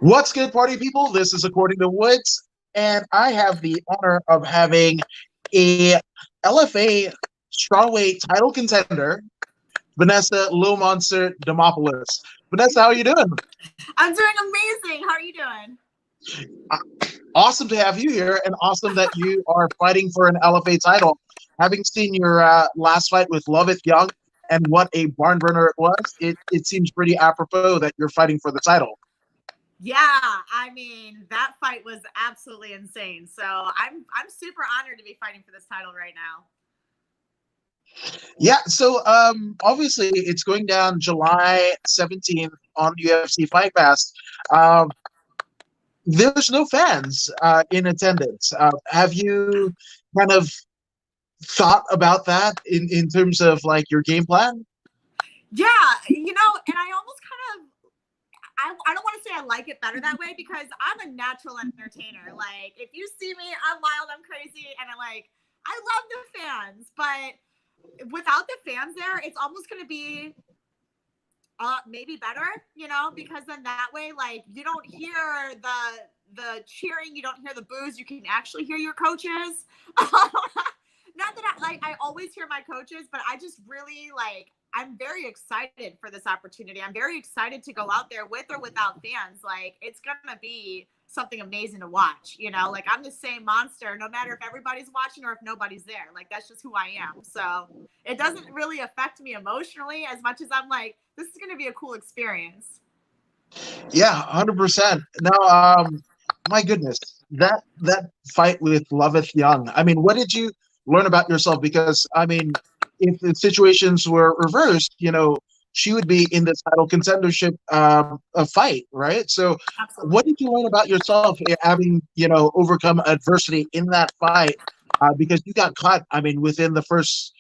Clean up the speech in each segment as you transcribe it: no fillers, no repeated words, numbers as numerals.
What's good, party people? This is According to Woods, and I have the honor of having a LFA Strawweight Title contender, Vanessa Little Monster Demopoulos. Vanessa, how are you doing? I'm doing amazing. How are you doing? Awesome to have you here, and awesome that you are fighting for an LFA title. Having seen your last fight with Loveth Young and what a barn burner it was, it seems pretty apropos that you're fighting for the title. Yeah, I mean that fight was absolutely insane. So I'm super honored to be fighting for this title right now. Yeah, so obviously it's going down July 17th on UFC Fight Pass. Um, there's no fans in attendance. Have you kind of thought about that in terms of like your game plan? Yeah, and I almost kind of I don't want to say I like it better that way because I'm a natural entertainer. Like if you see me, I'm wild, I'm crazy, and I love the fans, but without the fans there, it's almost gonna be maybe better, because then that way, like, you don't hear the cheering, you don't hear the boos, you can actually hear your coaches. Not that I always hear my coaches, but I just really I'm very excited for this opportunity. I'm very excited to go out there with or without fans. Like, it's gonna be something amazing to watch. Like, I'm the same monster no matter if everybody's watching or if nobody's there. Like, that's just who I am. So it doesn't really affect me emotionally as much as I'm like, this is gonna be a cool experience. Yeah, 100%. Now, my goodness, that fight with Loveth Young. I mean, what did you learn about yourself? Because I mean, if the situations were reversed, she would be in the title contendership a fight, right? So, what Absolutely. did you learn about yourself having overcome adversity in that fight? Because you got caught. I mean, within the first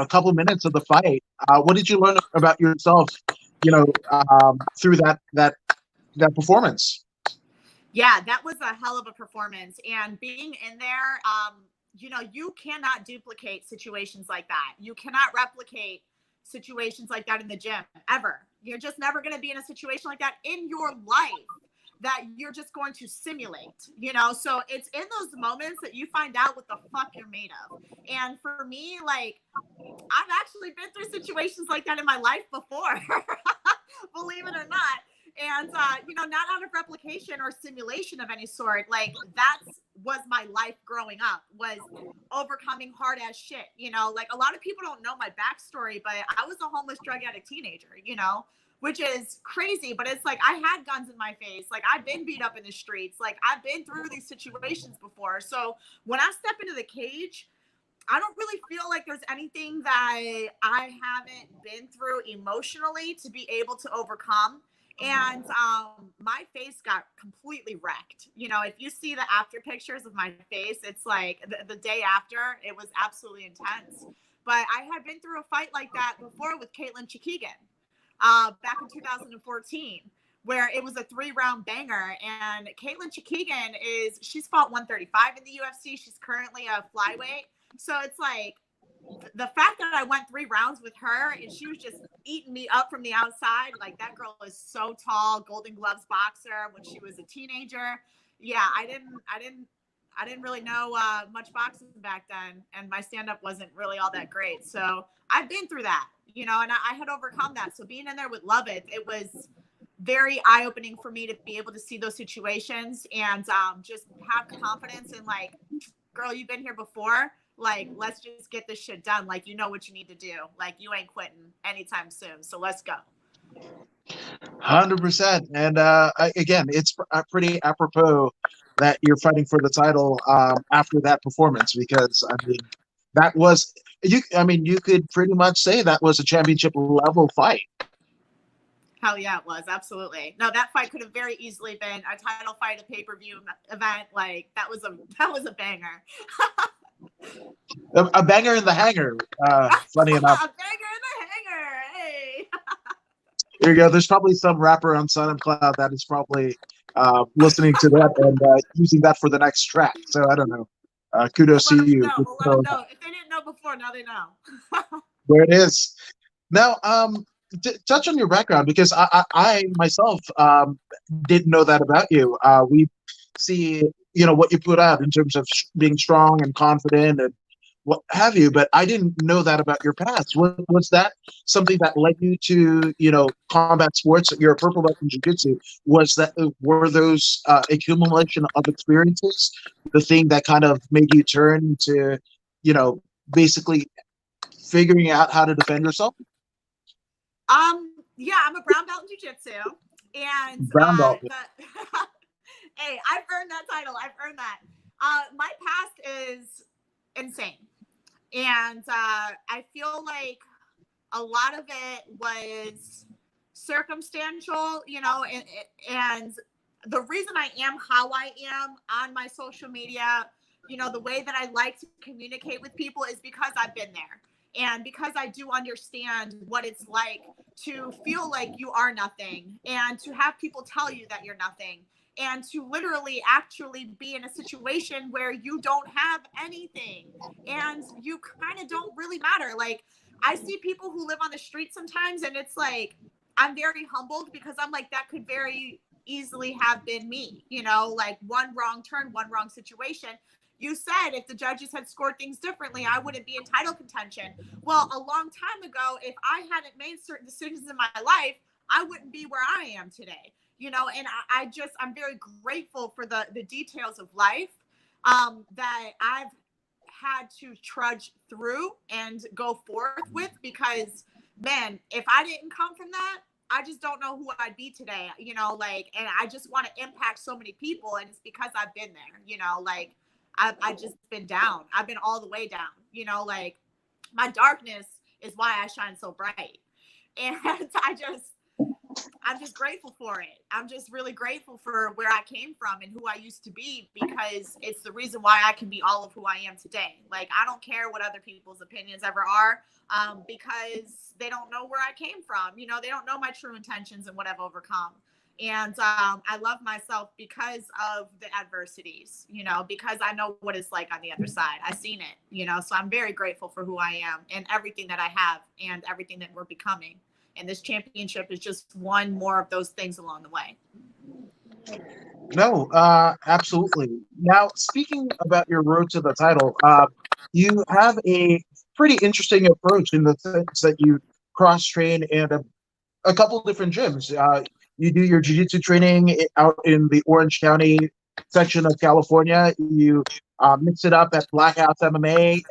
couple minutes of the fight. What did you learn about yourself? Through that performance. Yeah, that was a hell of a performance. And being in there, you cannot duplicate situations like that. You cannot replicate situations like that in the gym ever. You're just never going to be in a situation like that in your life that you're just going to simulate. So it's in those moments that you find out what the fuck you're made of. And for me, like, I've actually been through situations like that in my life before, believe it or not. And, not out of replication or simulation of any sort. Like, that's was my life growing up, was overcoming hard ass shit. Like, a lot of people don't know my backstory, but I was a homeless drug addict teenager, which is crazy. But it's like, I had guns in my face. Like, I've been beat up in the streets. Like, I've been through these situations before. So when I step into the cage, I don't really feel like there's anything that I haven't been through emotionally to be able to overcome. And my face got completely wrecked. If you see the after pictures of my face, it's like the day after, it was absolutely intense. But I had been through a fight like that before with Caitlin Chikagian back in 2014, where it was a 3-round banger. And Caitlin Chikagian she's fought 135 in the UFC. She's currently a flyweight. So it's like, the fact that I went 3 rounds with her and she was just eating me up from the outside, like, that girl is so tall, Golden Gloves boxer when she was a teenager. Yeah, I didn't really know much boxing back then, and my stand-up wasn't really all that great. So I've been through that, and I had overcome that. So being in there with Loveth, it was very eye-opening for me to be able to see those situations and just have confidence in, like, girl, you've been here before. Like, let's just get this shit done. Like, you know what you need to do. Like, you ain't quitting anytime soon. So let's go. 100%. And again, it's pretty apropos that you're fighting for the title after that performance, because I mean, that was you. I mean, you could pretty much say that was a championship level fight. Hell yeah, it was. Absolutely. No, that fight could have very easily been a title fight, a pay-per-view event. Like, that was a banger. A banger in the hangar. Funny enough. A banger in the hangar. Hey. Here you go. There's probably some rapper on SoundCloud that is probably listening to that and using that for the next track. So I don't know. Kudos to you. We'll let them know. If they didn't know before, now they know. There it is. Now, touch on your background because I myself didn't know that about you. We see, what you put out in terms of being strong and confident and what have you, but I didn't know that about your past. Was that something that led you to, combat sports? You're a purple belt in jiu-jitsu. Were those accumulation of experiences the thing that kind of made you turn to, basically figuring out how to defend yourself? Yeah, I'm a brown belt in jiu-jitsu, and Brown belt. hey, I've earned that title. I've earned that. My past is insane, and I feel like a lot of it was circumstantial, and the reason I am how I am on my social media, the way that I like to communicate with people is because I've been there. And because I do understand what it's like to feel like you are nothing and to have people tell you that you're nothing and to literally actually be in a situation where you don't have anything and you kind of don't really matter. Like, I see people who live on the street sometimes and it's like, I'm very humbled because I'm like, that could very easily have been me, like one wrong turn, one wrong situation. You said if the judges had scored things differently, I wouldn't be in title contention. Well, a long time ago, if I hadn't made certain decisions in my life, I wouldn't be where I am today. And I'm very grateful for the details of life that I've had to trudge through and go forth with, because, man, if I didn't come from that, I just don't know who I'd be today, and I just want to impact so many people. And it's because I've been there, I've just been down. I've been all the way down, my darkness is why I shine so bright. And I'm just grateful for it. I'm just really grateful for where I came from and who I used to be, because it's the reason why I can be all of who I am today. Like, I don't care what other people's opinions ever are, because they don't know where I came from. They don't know my true intentions and what I've overcome. And I love myself because of the adversities, because I know what it's like on the other side. I've seen it, so I'm very grateful for who I am and everything that I have and everything that we're becoming. And this championship is just one more of those things along the way. No, absolutely. Now, speaking about your road to the title, you have a pretty interesting approach in the sense that you cross-train in a couple of different gyms. You do your jiu-jitsu training out in the Orange County section of California. You mix it up at Black House MMA,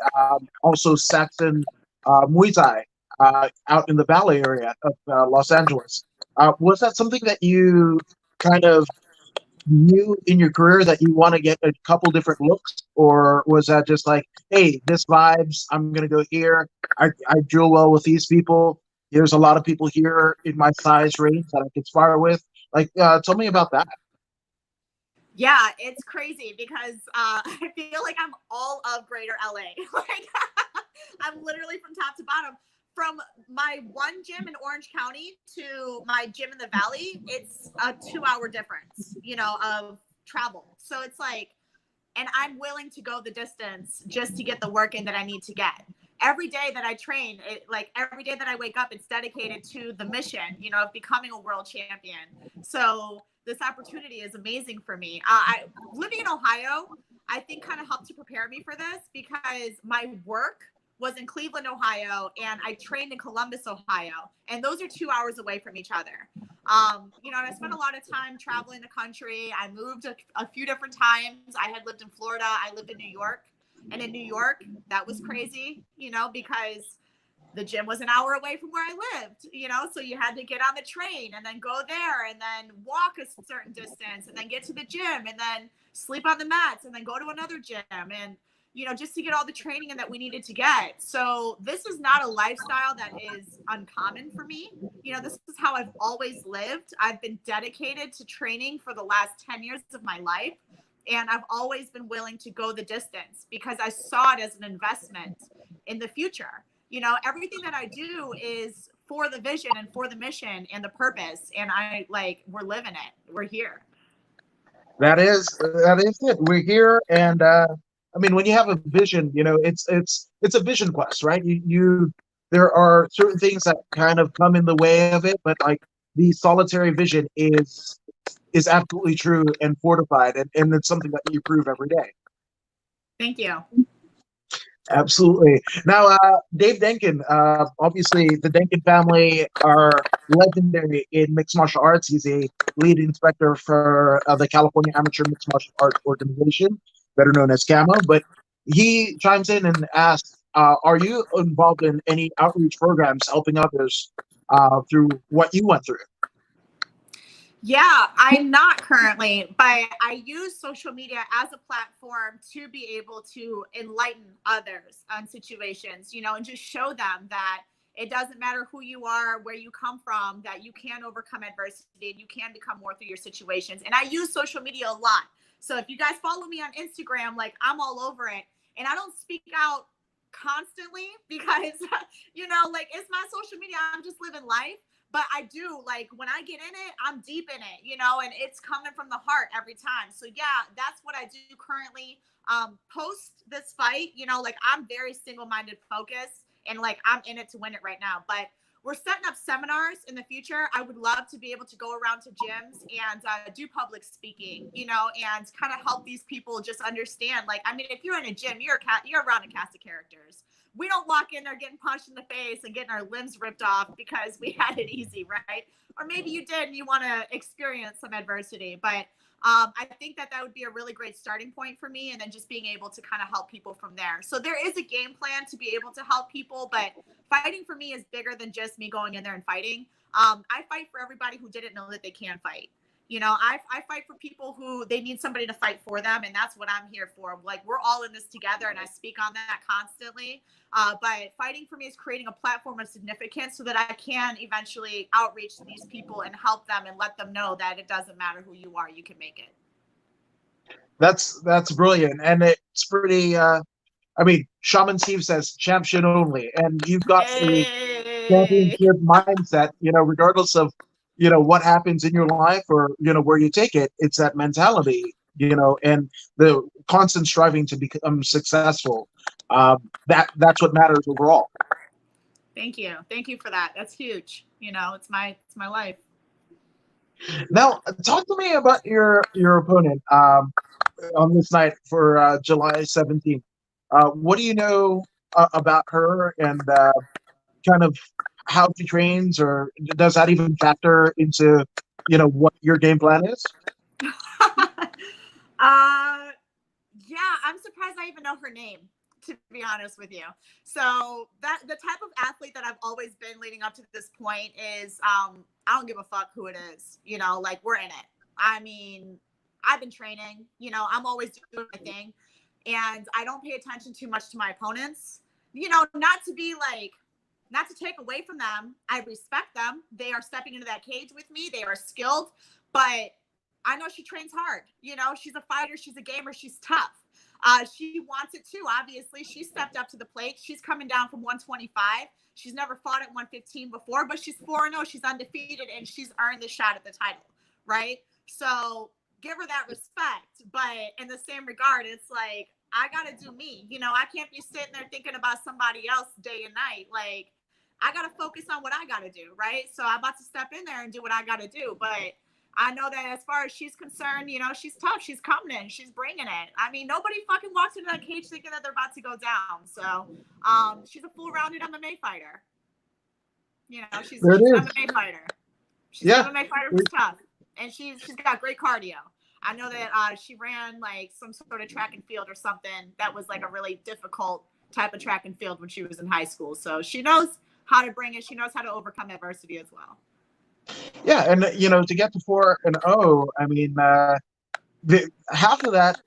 also Saxon Muay Thai out in the Valley area of Los Angeles. Was that something that you kind of knew in your career that you want to get a couple different looks, or was that just like, hey, this vibes, I'm going to go here. I drill well with these people. There's a lot of people here in my size range that I can spar with. Like, tell me about that. Yeah, it's crazy because I feel like I'm all of Greater LA. Like, I'm literally from top to bottom. From my one gym in Orange County to my gym in the Valley, it's a 2-hour difference, of travel. So it's like, and I'm willing to go the distance just to get the work in that I need to get. Every day that I train, every day that I wake up, it's dedicated to the mission, of becoming a world champion. So this opportunity is amazing for me. Living in Ohio, I think kind of helped to prepare me for this, because my work was in Cleveland, Ohio, and I trained in Columbus, Ohio. And those are 2 hours away from each other. And I spent a lot of time traveling the country. I moved a few different times. I had lived in Florida. I lived in New York. And in New York, that was crazy, because the gym was an hour away from where I lived, so you had to get on the train and then go there and then walk a certain distance and then get to the gym and then sleep on the mats and then go to another gym and, just to get all the training in that we needed to get. So this is not a lifestyle that is uncommon for me. This is how I've always lived. I've been dedicated to training for the last 10 years of my life. And I've always been willing to go the distance because I saw it as an investment in the future. Everything that I do is for the vision and for the mission and the purpose. And we're living it. We're here. That is it. We're here. And when you have a vision, it's a vision quest, right? You there are certain things that kind of come in the way of it, but like the solitary vision is absolutely true and fortified, and it's something that you prove every day. Thank you. Absolutely. Now, Dave Denkin, obviously the Denkin family are legendary in mixed martial arts. He's a lead inspector for the California Amateur Mixed Martial Arts Organization, better known as CAMO. But he chimes in and asks, are you involved in any outreach programs helping others through what you went through? Yeah, I'm not currently, but I use social media as a platform to be able to enlighten others on situations, and just show them that it doesn't matter who you are, where you come from, that you can overcome adversity and you can become more through your situations. And I use social media a lot. So if you guys follow me on Instagram, like I'm all over it. And I don't speak out constantly because, like it's my social media. I'm just living life. But I do, like, when I get in it, I'm deep in it, and it's coming from the heart every time. So, yeah, that's what I do currently. Post this fight, like, I'm very single-minded focused, and, like, I'm in it to win it right now. But we're setting up seminars in the future. I would love to be able to go around to gyms and do public speaking, and kind of help these people just understand. Like, I mean, if you're in a gym, you're around a cast of characters. We don't walk in there getting punched in the face and getting our limbs ripped off because we had it easy, right? Or maybe you did and you want to experience some adversity. But I think that would be a really great starting point for me, and then just being able to kind of help people from there. So there is a game plan to be able to help people, but fighting for me is bigger than just me going in there and fighting. I fight for everybody who didn't know that they can fight. I fight for people who they need somebody to fight for them, and that's what I'm here for. Like, we're all in this together, and I speak on that constantly. But fighting for me is creating a platform of significance so that I can eventually outreach to these people and help them and let them know that it doesn't matter who you are, you can make it. That's brilliant, and it's pretty. I mean, Shaman Steve says champion only, and you've got a championship mindset. Regardless of what happens in your life or where you take it, it's that mentality. And the constant striving to become successful. That's what matters overall. Thank you for that. That's huge. It's my life. Now, talk to me about your opponent on this night for July 17th. What do you know about her, and kind of how she trains, or does that even factor into what your game plan is? Yeah, I'm surprised I even know her name, to be honest with you. So that the type of athlete that I've always been leading up to this point is I don't give a fuck who it is. Like, we're in it. I mean, I've been training, I'm always doing my thing, and I don't pay attention too much to my opponents, not to take away from them. I respect them. They are stepping into that cage with me. They are skilled, but I know she trains hard. She's a fighter. She's a gamer. She's tough. She wants it too. Obviously, she stepped up to the plate. She's coming down from 125. She's never fought at 115 before, but she's 4-0. She's undefeated, and she's earned the shot at the title, right? So give her that respect. But in the same regard, it's like, I got to do me. I can't be sitting there thinking about somebody else day and night. Like, I got to focus on what I got to do, right? So I'm about to step in there and do what I got to do. But I know that as far as she's concerned, she's tough. She's coming in. She's bringing it. I mean, nobody fucking walks into that cage thinking that they're about to go down. So she's a full-rounded MMA fighter. She's an MMA fighter. She's an MMA fighter who's tough. And she's got great cardio. I know that she ran like some sort of track and field or something that was like a really difficult type of track and field when she was in high school. So she knows how to bring it. She knows how to overcome adversity as well. Yeah, and to get to 4-0, I mean, half of that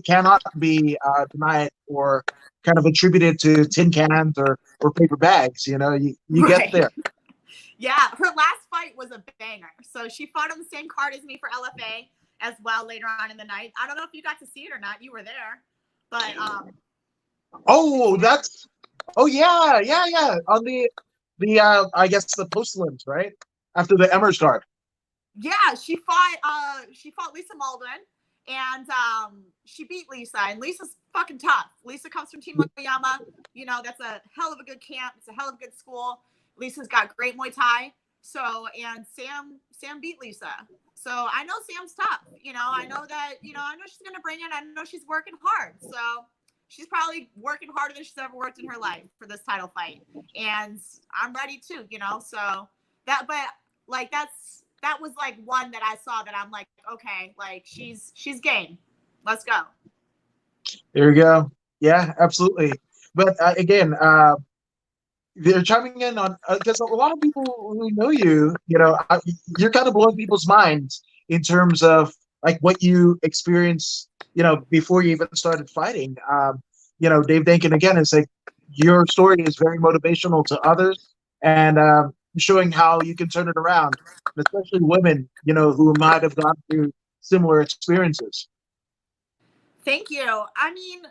cannot be denied or kind of attributed to tin cans or paper bags. You get there. Yeah, her last fight was a banger. So she fought on the same card as me for LFA as well later on in the night. I don't know if you got to see it or not. You were there, but yeah. On the I guess the Postlands, right? After the Emmers card. Yeah, she fought Lisa Malden, And she beat Lisa, and Lisa's fucking tough. Lisa comes from Team Oyama. You know, that's a hell of a good camp. It's a hell of a good school. Lisa's got great Muay Thai. So, and Sam beat Lisa. So I know Sam's tough. You know, I know that, you know, I know she's going to bring it. I know she's working hard. So she's probably working harder than she's ever worked in her life for this title fight. And I'm ready too, you know, so that, but like, that was like one that I saw that I'm like, okay, like she's game. Let's go. There you go. Yeah, absolutely. But again, they're chiming in on because a lot of people who know you, you know, you're kind of blowing people's minds in terms of like what you experienced, you know, before you even started fighting. You know, Dave Denkin again is like your story is very motivational to others and showing how you can turn it around, especially women, you know, who might have gone through similar experiences. Thank you. I mean,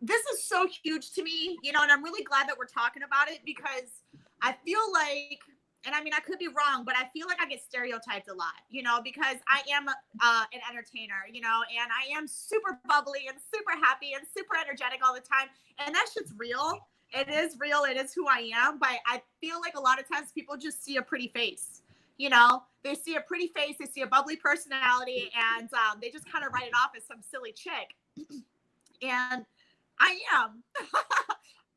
this is so huge to me, you know, and I'm really glad that we're talking about it because I feel like, and I mean, I could be wrong, but I feel like I get stereotyped a lot, you know, because I am an entertainer, you know, and I am super bubbly and super happy and super energetic all the time. And that shit's real. It is real. It is who I am. But I feel like a lot of times people just see a pretty face, you know, they see a pretty face, they see a bubbly personality, and they just kind of write it off as some silly chick. And I am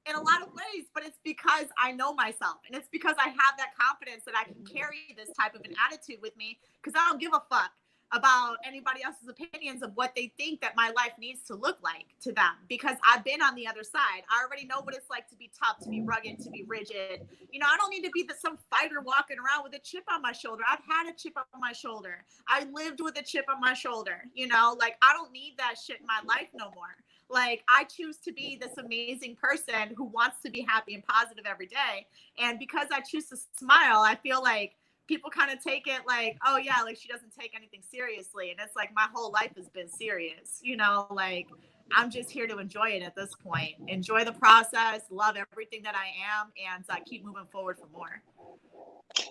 in a lot of ways, but it's because I know myself and it's because I have that confidence that I can carry this type of an attitude with me because I don't give a fuck about anybody else's opinions of what they think that my life needs to look like to them because I've been on the other side. I already know what it's like to be tough, to be rugged, to be rigid. You know, I don't need to be some fighter walking around with a chip on my shoulder. I've had a chip on my shoulder. I lived with a chip on my shoulder. You know, like I don't need that shit in my life no more. Like I choose to be this amazing person who wants to be happy and positive every day. And because I choose to smile, I feel like people kind of take it like, oh yeah, like she doesn't take anything seriously. And it's like my whole life has been serious, you know, like I'm just here to enjoy it at this point. Enjoy the process, love everything that I am, and keep moving forward for more.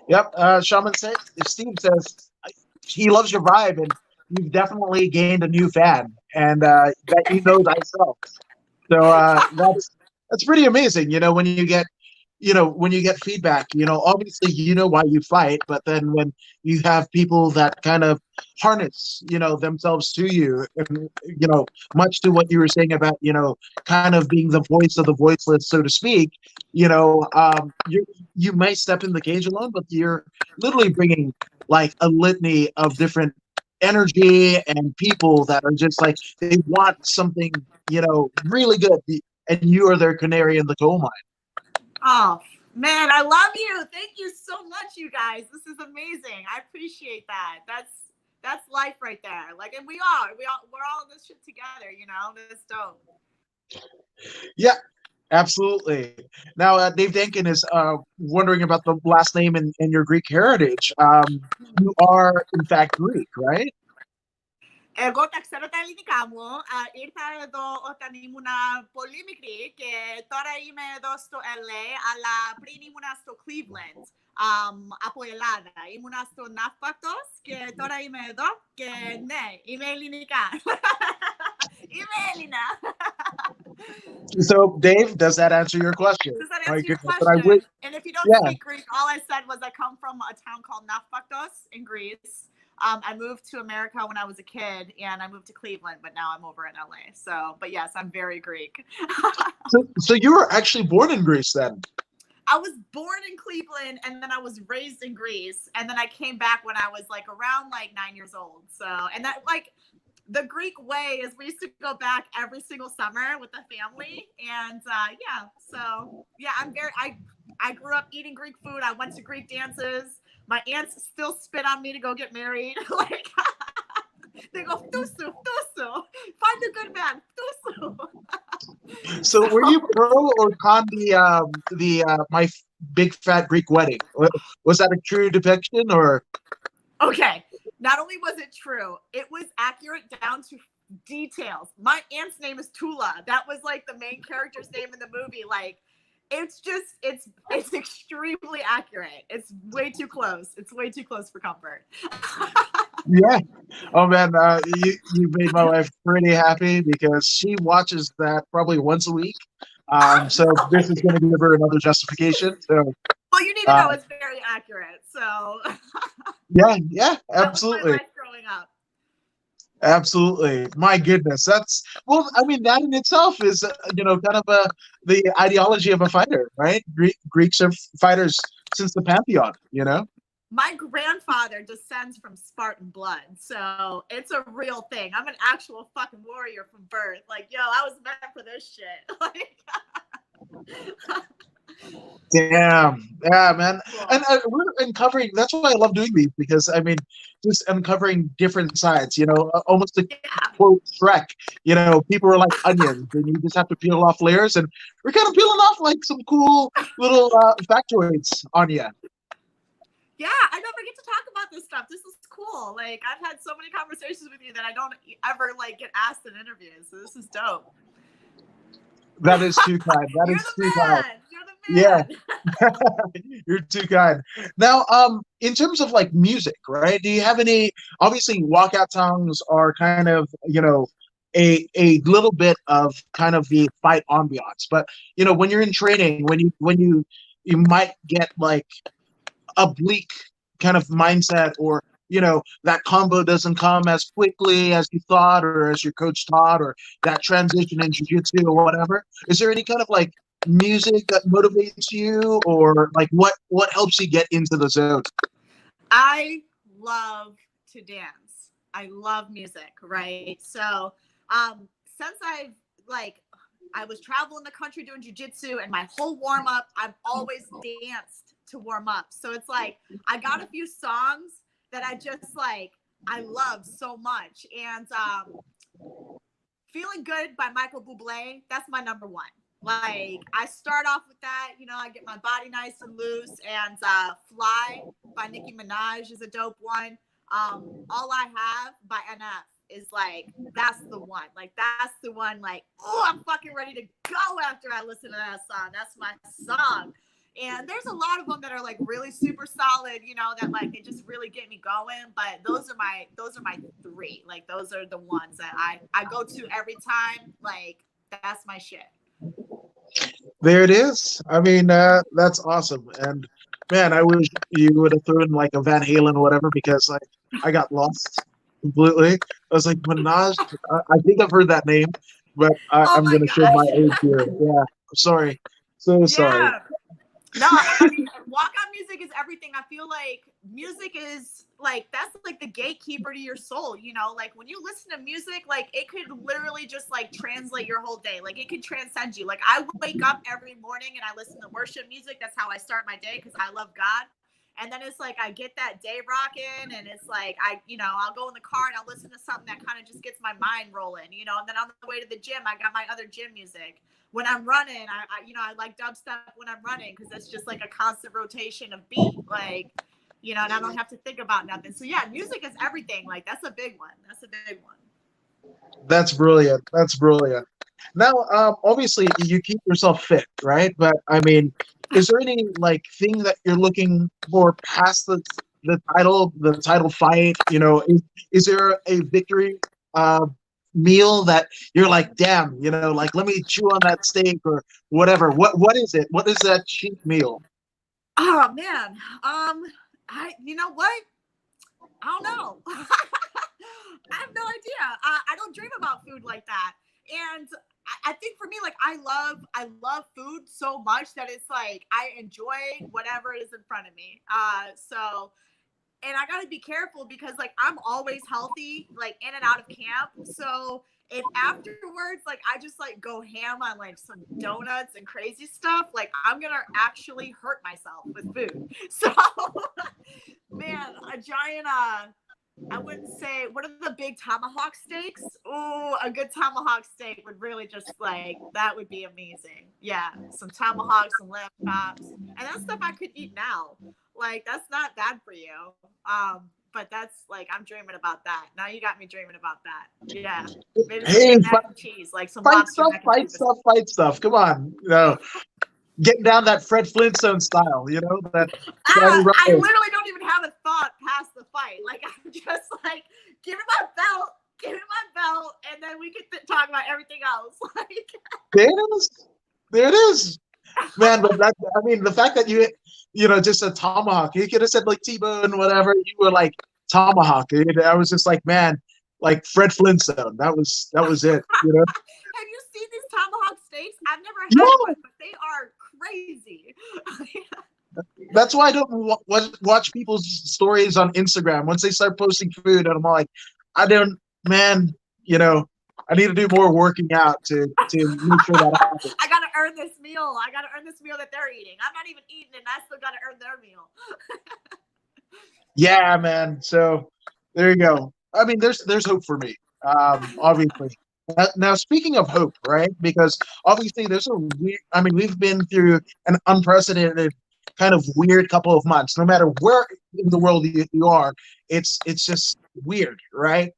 Yep. Shaman said, Steve says he loves your vibe and you've definitely gained a new fan and that he knows thyself. So that's pretty amazing, you know, when you get feedback, you know, obviously you know why you fight, but then when you have people that kind of harness, you know, themselves to you, and you know, much to what you were saying about, you know, kind of being the voice of the voiceless, so to speak, you know, you may step in the cage alone, but you're literally bringing like a litany of different energy and people that are just like they want something, you know, really good, and you are their canary in the coal mine. Oh man, I love you. Thank you so much, you guys. This is amazing. I appreciate that. That's life right there. Like, and we're all in this shit together. You know, this dope. Yeah, absolutely. Now, Dave Denkin is wondering about the last name and your Greek heritage. You are, in fact, Greek, right? Εγώ τα ξέρω τα ελληνικά μου. Ήρθα εδώ όταν ήμουν πολύ μικρή και τώρα είμαι εδώ στο LA, αλλά πριν ήμουν στο Cleveland από Ελλάδα. Ήμουν στο Ναύπακτος και τώρα είμαι εδώ και ναι, είμαι ελληνικά. Είμαι Έλληνα. So, Dave, does that answer your question? Does that answer your question? And if you don't speak Greek, all I said was I come from a town called Nafaktos in Greece. I moved to America when I was a kid, and I moved to Cleveland, but now I'm over in LA. So, but yes, I'm very Greek. So you were actually born in Greece then? I was born in Cleveland, and then I was raised in Greece, and then I came back when I was like around like 9 years old. So, and that like the Greek way is we used to go back every single summer with the family, and yeah. So yeah, I grew up eating Greek food. I went to Greek dances. My aunts still spit on me to go get married. Like they go, "Thusu, thusu, find a good man, thusu." So were you pro or con the My Big Fat Greek Wedding? Was that a true depiction or? Okay, not only was it true, it was accurate down to details. My aunt's name is Tula. That was like the main character's name in the movie. Like, it's extremely accurate. It's way too close. It's way too close for comfort. Yeah. Oh man, you made my wife pretty happy because she watches that probably once a week. So this is going to give her another justification. So Well, you need to uh, know it's very accurate. So yeah, yeah, that was my absolutely. life growing up. Absolutely. My goodness. That's, well, I mean, that in itself is, kind of the ideology of a fighter, right? Greeks are fighters since the Pantheon. My grandfather descends from Spartan blood, so it's a real thing. I'm an actual fucking warrior from birth. Like, yo, I was meant for this shit. Like, Damn. Yeah, man. cool. And we're uncovering, that's why I love doing these because, I mean, just uncovering different sides, almost like Yeah. quote Shrek, people are like onions and you just have to peel off layers. And we're kind of peeling off like some cool little factoids on you. Yeah, I never get to talk about this stuff. This is cool. Like, I've had so many conversations with you that I don't ever like get asked in interviews. So this is dope. That is too kind. That You're is the too man. kind. You're the Yeah. man. You're too kind. Now, in terms of like music, right? Do you have any? Obviously, walkout songs are kind of, a little bit of kind of the fight ambiance. But when you're in training, when you might get like a bleak kind of mindset, or that combo doesn't come as quickly as you thought, or as your coach taught, or that transition in jiu-jitsu or whatever. Is there any kind of like music that motivates you, or like what helps you get into the zone? I love to dance. I love music, right? So, since I was traveling the country doing jujitsu, and my whole warm up, I've always danced to warm up. So it's like I got a few songs that I love so much, and "Feeling Good" by Michael Bublé, that's my number one. Like, I start off with that, I get my body nice and loose, and "Fly" by Nicki Minaj is a dope one. "All I Have" by NF is like, that's the one. Like, that's the one, like, oh, I'm fucking ready to go after I listen to that song. That's my song. And there's a lot of them that are like really super solid, that like they just really get me going. But those are my three. Like, those are the ones that I go to every time. Like, that's my shit. There it is. I mean, that's awesome. And man, I wish you would have thrown like a Van Halen or whatever, because like I got lost completely. I was like, Minaj. I think I've heard that name, but Oh I'm my gonna show my age gosh. here. Yeah, sorry, so sorry. Yeah. No, I mean, walkout music is everything. I feel like music is like, that's like the gatekeeper to your soul. Like, when you listen to music, like, it could literally just like translate your whole day. Like, it could transcend you. Like, I wake up every morning and I listen to worship music. That's how I start my day, because I love God. And then it's like I get that day rocking, and it's like I'll go in the car and I'll listen to something that kind of just gets my mind rolling, and then on the way to the gym, I got my other gym music. When I'm running, I like dubstep when I'm running, because it's just like a constant rotation of beat, like, and I don't have to think about nothing. So yeah, music is everything. Like, that's a big one. That's a big one. That's brilliant. That's brilliant. Now, obviously, you keep yourself fit, right? But I mean, is there any like thing that you're looking for past the title fight? Is there a victory uh, meal that you're like, damn, like let me chew on that steak or whatever? What is it? What is that cheat meal? Oh man, you know what? I don't know. I have no idea. I don't dream about food like that. And I think for me, like, I love food so much that it's like I enjoy whatever is in front of me. And I gotta be careful, because like I'm always healthy, like in and out of camp. So if afterwards, like, I just like go ham on like some donuts and crazy stuff, like, I'm gonna actually hurt myself with food. So man, a giant I wouldn't say, what are the big tomahawk steaks? Oh, a good tomahawk steak would really just like, that would be amazing. Yeah, some tomahawks, some lamb chops, and that's stuff I could eat now. Like, that's not bad for you. But that's like, I'm dreaming about that. Now you got me dreaming about that. Yeah, maybe some Hey, mac and cheese, like some fight lobster stuff, mac and fight cheese. stuff, fight stuff. Come on, getting down that Fred Flintstone style, you know, that Johnny I Rubble. literally don't even have a thought past the fight. Like, I'm just like, give me my belt, and then we can talk about everything else. Like, There it is. There it is. Man, but that, I mean, the fact that you know, just a tomahawk, you could have said like T-bone, whatever. You were like tomahawk. I was just like, man, like Fred Flintstone. That was it, you know? have you seen these tomahawk steaks? I've never had Yeah. one, but they are crazy. That's why I don't watch people's stories on Instagram once they start posting food, and I'm like, I don't, man, you know, I need to do more working out to make sure that happens. I gotta earn this meal. I gotta earn this meal that they're eating. I'm not even eating, and I still gotta earn their meal. Yeah, man. So there you go. I mean, there's hope for me. Obviously. Now, speaking of hope, right? Because obviously there's a weird. I mean, we've been through an unprecedented kind of weird couple of months. No matter where in the world you are, it's just weird, right?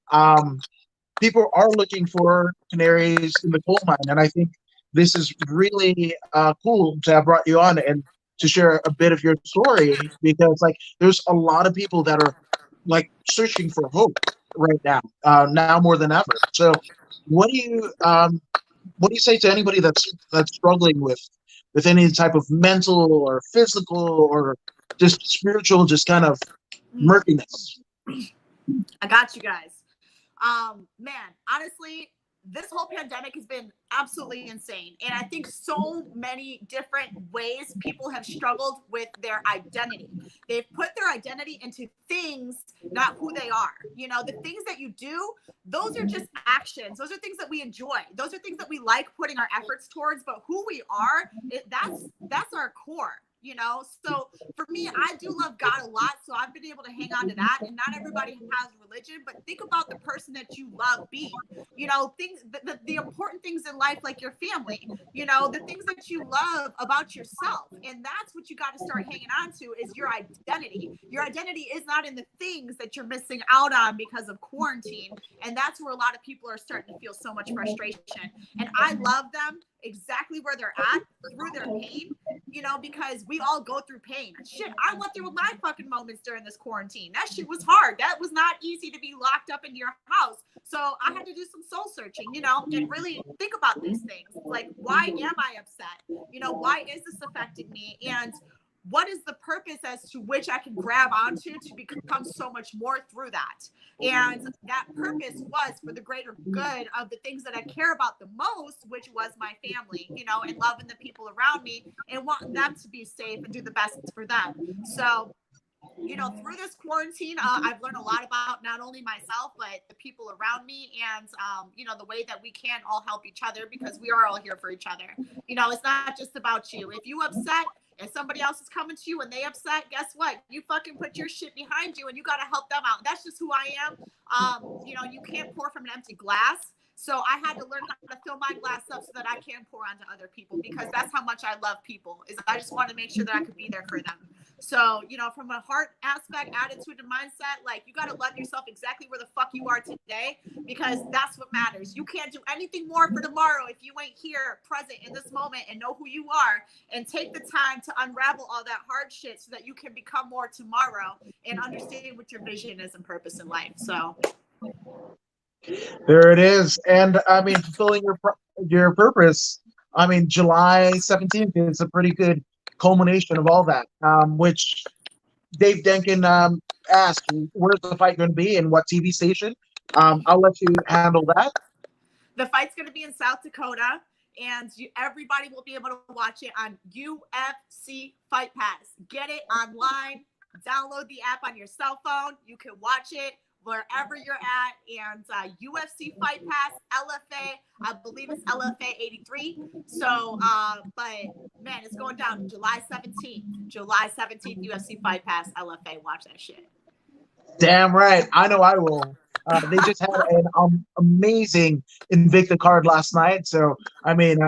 People are looking for canaries in the coal mine, and I think this is really cool to have brought you on and to share a bit of your story, because like there's a lot of people that are like searching for hope right now, now more than ever. So, what do you say to anybody that's struggling with any type of mental or physical or just spiritual, just kind of murkiness? I got you guys. Man, honestly, this whole pandemic has been absolutely insane. And I think so many different ways people have struggled with their identity. They've put their identity into things, not who they are. You know, the things that you do, those are just actions. Those are things that we enjoy. Those are things that we like putting our efforts towards. But who we are, that's our core. You know, so for me, I do love God a lot, so I've been able to hang on to that. And not everybody has religion, but think about the person that you love being. You know, things, the important things in life, like your family. You know, the things that you love about yourself, and that's what you got to start hanging on to is your identity. Your identity is not in the things that you're missing out on because of quarantine, and that's where a lot of people are starting to feel so much frustration. And I love them exactly where they're at through their pain, you know, because we all go through pain. Shit, I went through my fucking moments during this quarantine. That shit was hard. That was not easy to be locked up in your house. So I had to do some soul searching, you know, and really think about these things. Like, why am I upset? You know, why is this affecting me? And what is the purpose as to which I can grab onto to become so much more through that? And that purpose was for the greater good of the things that I care about the most, which was my family, you know, and loving the people around me and wanting them to be safe and do the best for them. So, you know, through this quarantine, I've learned a lot about not only myself, but the people around me and, you know, the way that we can all help each other because we are all here for each other. You know, it's not just about you. If you upset, and somebody else is coming to you and they upset, guess what? You fucking put your shit behind you and you got to help them out. That's just who I am. You know, you can't pour from an empty glass. So I had to learn how to fill my glass up so that I can pour onto other people because that's how much I love people is I just want to make sure that I could be there for them. So, you know, from a heart aspect, attitude, and mindset, like you got to love yourself exactly where the fuck you are today because that's what matters. You can't do anything more for tomorrow if you ain't here present in this moment and know who you are and take the time to unravel all that hard shit so that you can become more tomorrow and understand what your vision is and purpose in life. So there it is. And I mean, fulfilling your purpose. I mean, July 17th is a pretty good culmination of all that, which Dave Denkin asked, where's the fight going to be and what TV station? I'll let you handle that. The fight's going to be in South Dakota, and everybody will be able to watch it on UFC Fight Pass. Get it online, download the app on your cell phone. You can watch it wherever you're at, and UFC Fight Pass, LFA, I believe it's LFA 83. So, but man, it's going down July 17th. July 17th, UFC Fight Pass, LFA. Watch that shit. Damn right. I know I will. They just had an amazing Invicta card last night. So, I mean,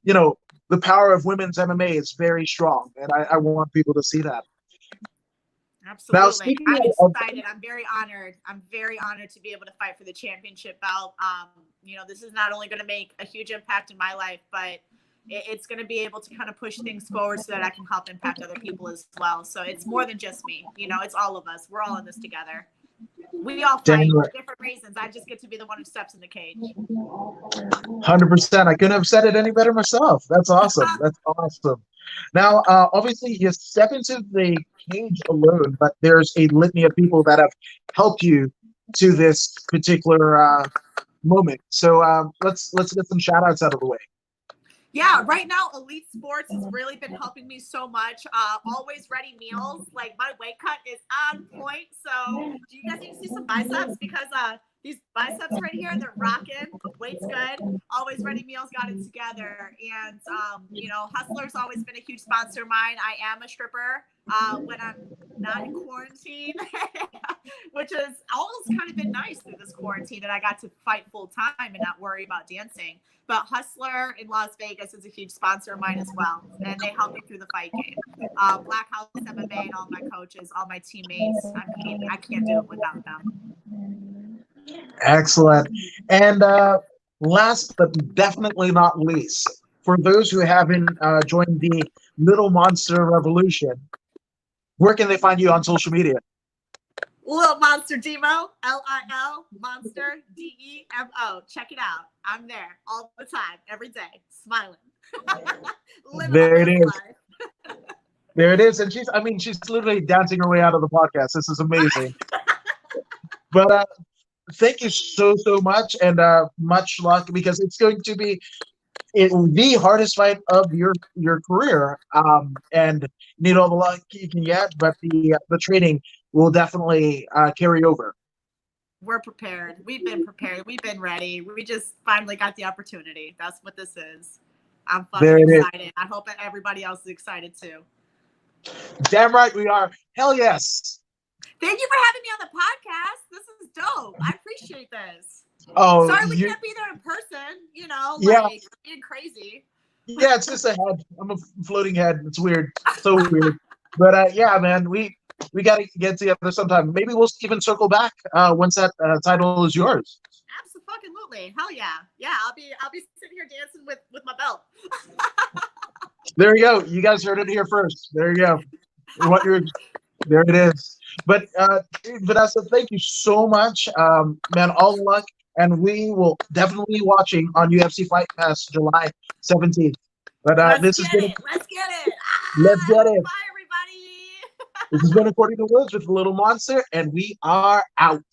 you know, the power of women's MMA is very strong, and I want people to see that. Absolutely. Now, I'm excited. I'm very honored. I'm very honored to be able to fight for the championship belt. You know, this is not only going to make a huge impact in my life, but it's going to be able to kind of push things forward so that I can help impact other people as well. So it's more than just me, it's all of us. We're all in this together. We all fight for different reasons. I just get to be the one who steps in the cage. 100%. I couldn't have said it any better myself. That's awesome. That's awesome. Now, obviously, you step into the cage alone, but there's a litany of people that have helped you to this particular moment. So let's get some shout outs out of the way. Yeah, right now, Elite Sports has really been helping me so much. Always ready meals. Like, my weight cut is on point. So do you guys need to see some biceps? Because these biceps right here, they're rocking. Weight's good. Always Ready Meals got it together. And, Hustler's always been a huge sponsor of mine. I am a stripper when I'm not in quarantine, which has always kind of been nice through this quarantine that I got to fight full time and not worry about dancing. But Hustler in Las Vegas is a huge sponsor of mine as well. And they help me through the fight game. Black House MMA and all my coaches, all my teammates. I can't do it without them. Excellent. And last but definitely not least, for those who haven't joined the Little Monster Revolution, where can they find you on social media? Little Monster Demo, Lil Monster Demo. Check it out. I'm there all the time, every day, smiling. There it is. There it is. And she's literally dancing her way out of the podcast. This is amazing. But thank you so much, and much luck, because it's going to be the hardest fight of your career. And need all the luck you can get, but the training will definitely carry over. We're prepared. We've been prepared. We've been ready. We just finally got the opportunity. That's what this is. I'm fucking excited. I hope that everybody else is excited too. Damn right we are. Hell yes. Thank you for having me on the podcast. This is dope. I appreciate this. Oh, sorry we can't be there in person. Being crazy. Yeah, it's just a head. I'm a floating head. It's weird. So weird. But yeah, man, we got to get together sometime. Maybe we'll even circle back once that title is yours. Absolutely. Hell yeah. Yeah, I'll be sitting here dancing with my belt. There you go. You guys heard it here first. There you go. There it is. But Vanessa, thank you so much. Man, all the luck. And we will definitely be watching on UFC Fight Pass July 17th. But Let's get it. Let's get it. Bye, everybody. This has been According to Woods with Little Monster, and we are out.